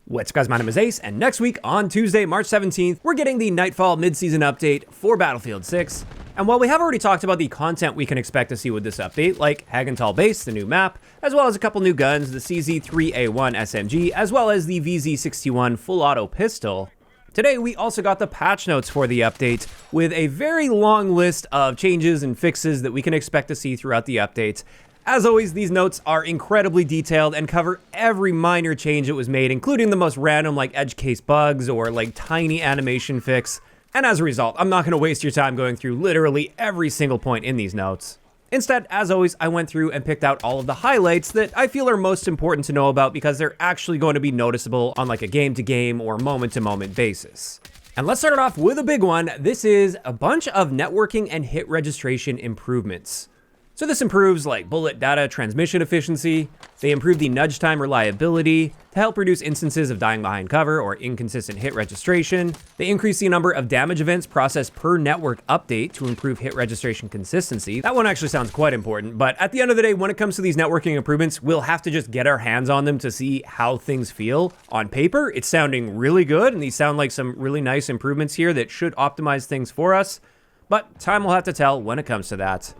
What's up guys, my name is Ace, and next week on Tuesday, March 17th, we're getting the Nightfall mid-season update for Battlefield 6. And while we have already talked about the content we can expect to see with this update, like Hagenthal Base, the new map, as well as a couple new guns, the CZ3A1 SMG, as well as the VZ61 full auto pistol, today we also got the patch notes for the update with a very long list of changes and fixes that we can expect to see throughout the update. As always, these notes are incredibly detailed and cover every minor change that was made, including the most random like edge case bugs or like tiny animation fix. And as a result, I'm not going to waste your time going through literally every single point in these notes. Instead, as always, I went through and picked out all of the highlights that I feel are most important to know about because they're actually going to be noticeable on like a game-to-game or moment-to-moment basis. And let's start it off with a big one. This is a bunch of networking and hit registration improvements. So this improves like bullet data transmission efficiency, they improve the nudge time reliability to help reduce instances of dying behind cover or inconsistent hit registration, they increase the number of damage events processed per network update to improve hit registration consistency. That one actually sounds quite important, but at the end of the day, when it comes to these networking improvements, we'll have to just get our hands on them to see how things feel. On paper, it's sounding really good, and these sound like some really nice improvements here that should optimize things for us, but time will have to tell when it comes to that.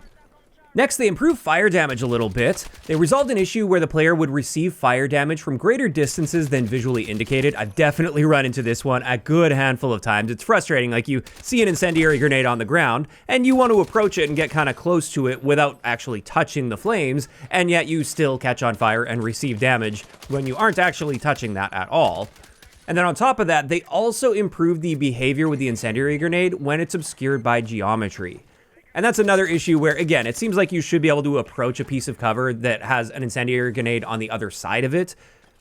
Next, they improved fire damage a little bit. They resolved an issue where the player would receive fire damage from greater distances than visually indicated. I've definitely run into this one a good handful of times. It's frustrating, like you see an incendiary grenade on the ground, and you want to approach it and get kind of close to it without actually touching the flames, and yet you still catch on fire and receive damage when you aren't actually touching that at all. And then on top of that, they also improved the behavior with the incendiary grenade when it's obscured by geometry. And that's another issue where, again, it seems like you should be able to approach a piece of cover that has an incendiary grenade on the other side of it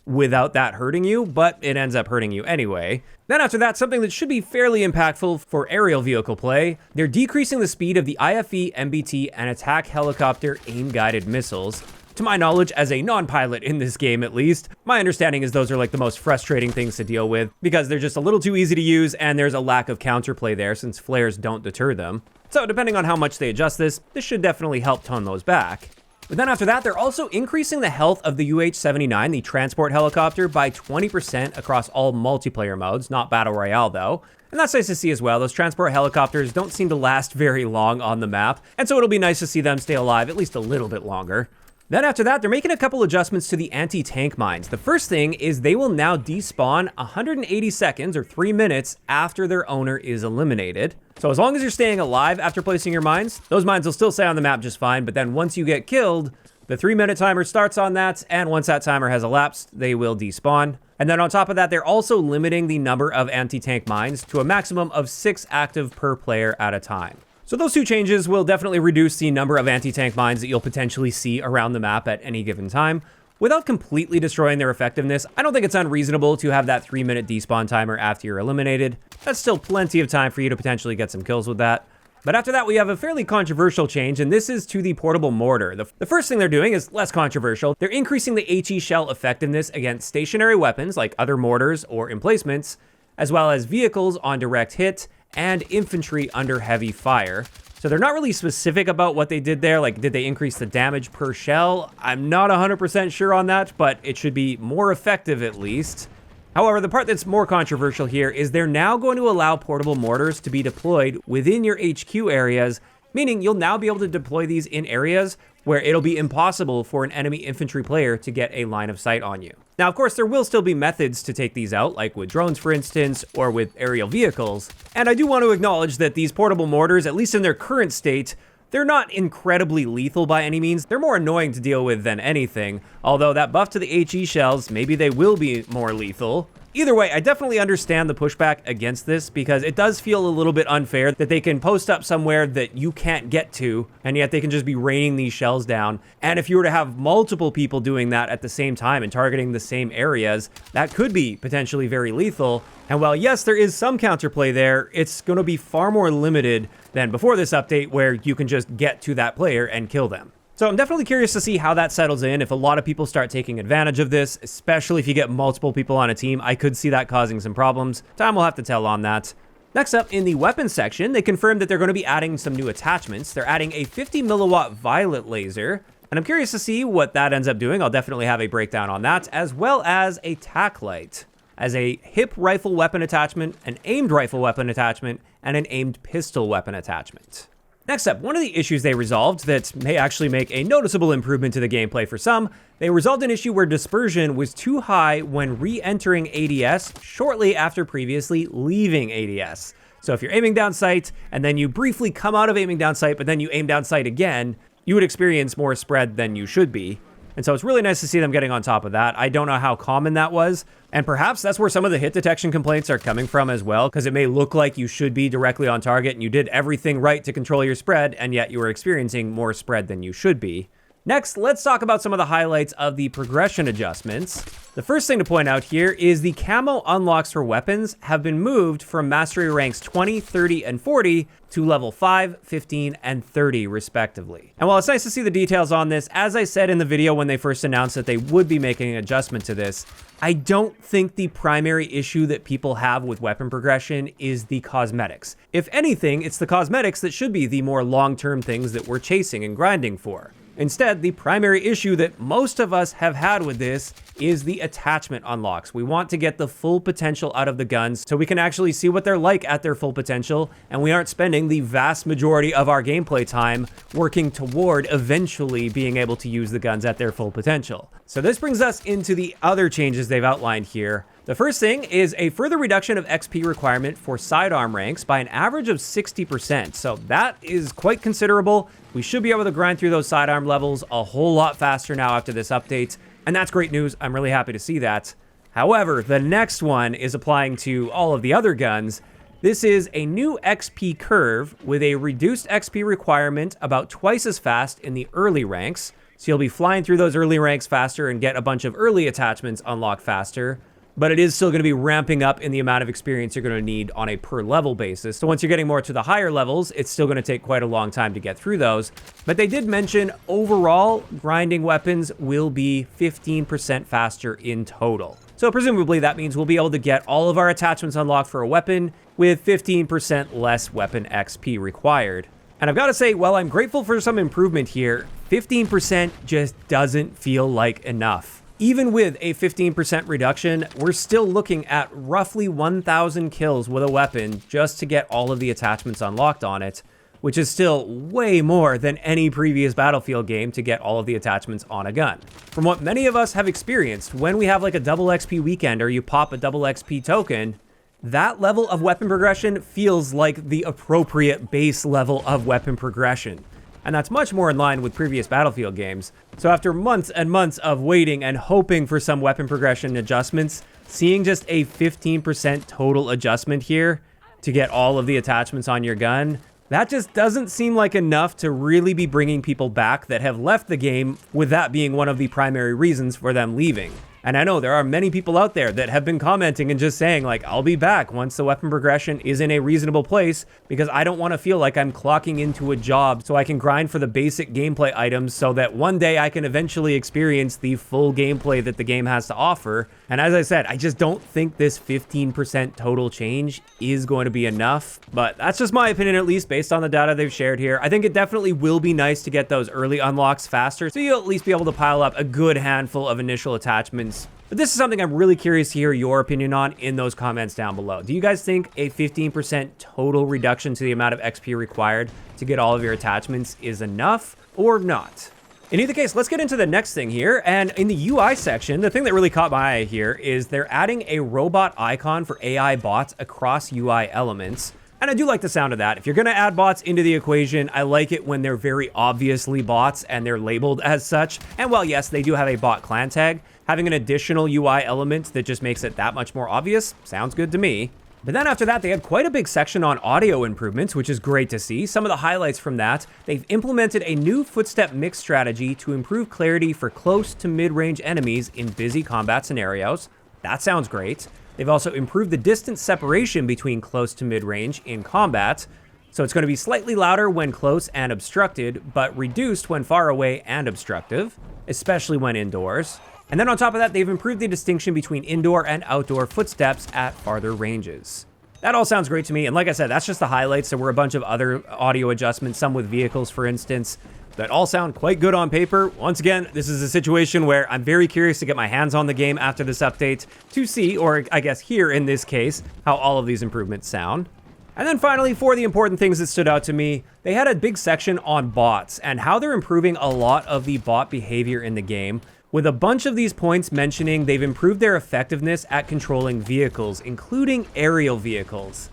without that hurting you, but it ends up hurting you anyway. Then after that, something that should be fairly impactful for aerial vehicle play, they're decreasing the speed of the IFE, MBT, and attack helicopter aim-guided missiles. To my knowledge, as a non-pilot in this game at least, my understanding is those are like the most frustrating things to deal with because they're just a little too easy to use and there's a lack of counterplay there since flares don't deter them. So depending on how much they adjust this should definitely help tone those back. But then after that, they're also increasing the health of the UH-79, the transport helicopter, by 20% across all multiplayer modes, not Battle Royale though. And that's nice to see as well. Those transport helicopters don't seem to last very long on the map, and so it'll be nice to see them stay alive at least a little bit longer. Then after that, they're making a couple adjustments to the anti-tank mines. The first thing is they will now despawn 180 seconds or 3 minutes after their owner is eliminated. So as long as you're staying alive after placing your mines, those mines will still stay on the map just fine, but then once you get killed, the 3-minute timer starts on that, and once that timer has elapsed, they will despawn. And then on top of that, they're also limiting the number of anti-tank mines to a maximum of 6 active per player at a time. So those two changes will definitely reduce the number of anti-tank mines that you'll potentially see around the map at any given time. Without completely destroying their effectiveness, I don't think it's unreasonable to have that 3-minute despawn timer after you're eliminated. That's still plenty of time for you to potentially get some kills with that. But after that, we have a fairly controversial change, and this is to the portable mortar. The first thing they're doing is less controversial. They're increasing the HE shell effectiveness against stationary weapons like other mortars or emplacements, as well as vehicles on direct hit and infantry under heavy fire. So they're not really specific about what they did there, like did they increase the damage per shell? I'm not 100% sure on that, but it should be more effective at least. However, the part that's more controversial here is they're now going to allow portable mortars to be deployed within your HQ areas, meaning you'll now be able to deploy these in areas where it'll be impossible for an enemy infantry player to get a line of sight on you. Now, of course, there will still be methods to take these out, like with drones, for instance, or with aerial vehicles. And I do want to acknowledge that these portable mortars, at least in their current state, they're not incredibly lethal by any means. They're more annoying to deal with than anything, although that buff to the HE shells, maybe they will be more lethal. Either way, I definitely understand the pushback against this because it does feel a little bit unfair that they can post up somewhere that you can't get to, and yet they can just be raining these shells down. And if you were to have multiple people doing that at the same time and targeting the same areas, that could be potentially very lethal. And while yes, there is some counterplay there, it's going to be far more limited than before this update where you can just get to that player and kill them. So I'm definitely curious to see how that settles in. If a lot of people start taking advantage of this, especially if you get multiple people on a team, I could see that causing some problems. Time will have to tell on that. Next up, in the weapons section, they confirmed that they're going to be adding some new attachments. They're adding a 50 milliwatt violet laser, and I'm curious to see what that ends up doing. I'll definitely have a breakdown on that, as well as a tack light. as a hip rifle weapon attachment, an aimed rifle weapon attachment, and an aimed pistol weapon attachment. Next up, one of the issues they resolved that may actually make a noticeable improvement to the gameplay for some, they resolved an issue where dispersion was too high when re-entering ADS shortly after previously leaving ADS. So if you're aiming down sight and then you briefly come out of aiming down sight, but then you aim down sight again, you would experience more spread than you should be. And so it's really nice to see them getting on top of that. I don't know how common that was. And perhaps that's where some of the hit detection complaints are coming from as well, because it may look like you should be directly on target and you did everything right to control your spread, and yet you are experiencing more spread than you should be. Next, let's talk about some of the highlights of the progression adjustments. The first thing to point out here is the camo unlocks for weapons have been moved from mastery ranks 20, 30, and 40 to level 5, 15, and 30 respectively. And while it's nice to see the details on this, as I said in the video when they first announced that they would be making an adjustment to this, I don't think the primary issue that people have with weapon progression is the cosmetics. If anything, it's the cosmetics that should be the more long-term things that we're chasing and grinding for. Instead, the primary issue that most of us have had with this is the attachment unlocks. We want to get the full potential out of the guns so we can actually see what they're like at their full potential, and we aren't spending the vast majority of our gameplay time working toward eventually being able to use the guns at their full potential. So this brings us into the other changes they've outlined here. The first thing is a further reduction of XP requirement for sidearm ranks by an average of 60%. So that is quite considerable. We should be able to grind through those sidearm levels a whole lot faster now after this update. And that's great news. I'm really happy to see that. However, the next one is applying to all of the other guns. This is a new XP curve with a reduced XP requirement about twice as fast in the early ranks. So you'll be flying through those early ranks faster and get a bunch of early attachments unlocked faster. But it is still going to be ramping up in the amount of experience you're going to need on a per level basis. So once you're getting more to the higher levels, it's still going to take quite a long time to get through those. But they did mention overall grinding weapons will be 15% faster in total. So presumably that means we'll be able to get all of our attachments unlocked for a weapon with 15% less weapon XP required. And I've got to say, while I'm grateful for some improvement here, 15% just doesn't feel like enough. Even with a 15% reduction, we're still looking at roughly 1,000 kills with a weapon just to get all of the attachments unlocked on it, which is still way more than any previous Battlefield game to get all of the attachments on a gun. From what many of us have experienced, when we have like a double XP weekend or you pop a double XP token, that level of weapon progression feels like the appropriate base level of weapon progression. And that's much more in line with previous Battlefield games. So after months and months of waiting and hoping for some weapon progression adjustments, seeing just a 15% total adjustment here to get all of the attachments on your gun, that just doesn't seem like enough to really be bringing people back that have left the game, with that being one of the primary reasons for them leaving. And I know there are many people out there that have been commenting and just saying like, I'll be back once the weapon progression is in a reasonable place, because I don't want to feel like I'm clocking into a job so I can grind for the basic gameplay items so that one day I can eventually experience the full gameplay that the game has to offer. And as I said, I just don't think this 15% total change is going to be enough, but that's just my opinion, at least based on the data they've shared here. I think it definitely will be nice to get those early unlocks faster, so you'll at least be able to pile up a good handful of initial attachments. But this is something I'm really curious to hear your opinion on in those comments down below. Do you guys think a 15% total reduction to the amount of XP required to get all of your attachments is enough or not? In either case, let's get into the next thing here. And in the UI section, the thing that really caught my eye here is they're adding a robot icon for AI bots across UI elements. And I do like the sound of that. If you're going to add bots into the equation, I like it when they're very obviously bots and they're labeled as such. And while yes, they do have a bot clan tag, having an additional UI element that just makes it that much more obvious sounds good to me. But then after that, they had quite a big section on audio improvements, which is great to see. Some of the highlights from that, they've implemented a new footstep mix strategy to improve clarity for close to mid-range enemies in busy combat scenarios. That sounds great. They've also improved the distance separation between close to mid-range in combat. So it's going to be slightly louder when close and obstructed, but reduced when far away and obstructive, especially when indoors. And then on top of that, they've improved the distinction between indoor and outdoor footsteps at farther ranges. That all sounds great to me. And like I said, that's just the highlights. There were a bunch of other audio adjustments, some with vehicles, for instance. that all sound quite good on paper. Once again, this is a situation where I'm very curious to get my hands on the game after this update to see, or I guess here in this case, how all of these improvements sound. And then finally, for the important things that stood out to me, they had a big section on bots and how they're improving a lot of the bot behavior in the game, with a bunch of these points mentioning they've improved their effectiveness at controlling vehicles, including aerial vehicles.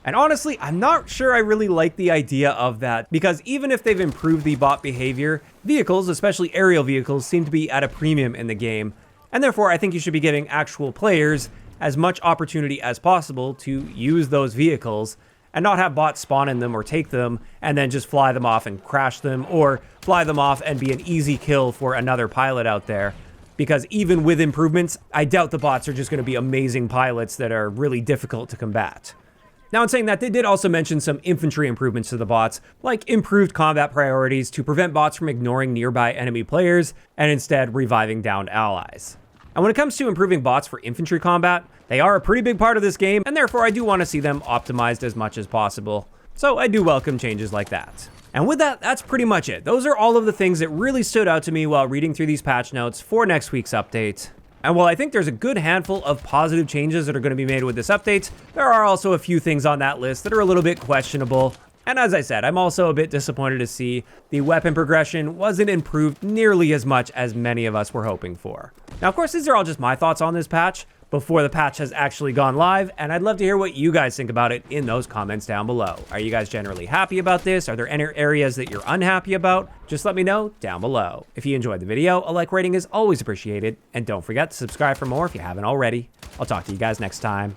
And honestly, I'm not sure I really like the idea of that, because even if they've improved the bot behavior, vehicles, especially aerial vehicles, seem to be at a premium in the game, and therefore I think you should be giving actual players as much opportunity as possible to use those vehicles and not have bots spawn in them or take them and then just fly them off and crash them, or fly them off and be an easy kill for another pilot out there. Because even with improvements, I doubt the bots are just going to be amazing pilots that are really difficult to combat. Now, in saying that, they did also mention some infantry improvements to the bots, like improved combat priorities to prevent bots from ignoring nearby enemy players and instead reviving downed allies. And when it comes to improving bots for infantry combat, they are a pretty big part of this game, and therefore I do want to see them optimized as much as possible. So I do welcome changes like that. And with that, that's pretty much it. Those are all of the things that really stood out to me while reading through these patch notes for next week's update. And while I think there's a good handful of positive changes that are going to be made with this update, there are also a few things on that list that are a little bit questionable. And as I said, I'm also a bit disappointed to see the weapon progression wasn't improved nearly as much as many of us were hoping for. Now, of course, these are all just my thoughts on this patch before the patch has actually gone live, and I'd love to hear what you guys think about it in those comments down below. Are you guys generally happy about this? Are there any areas that you're unhappy about? Just let me know down below. If you enjoyed the video, a like rating is always appreciated, and don't forget to subscribe for more if you haven't already. I'll talk to you guys next time.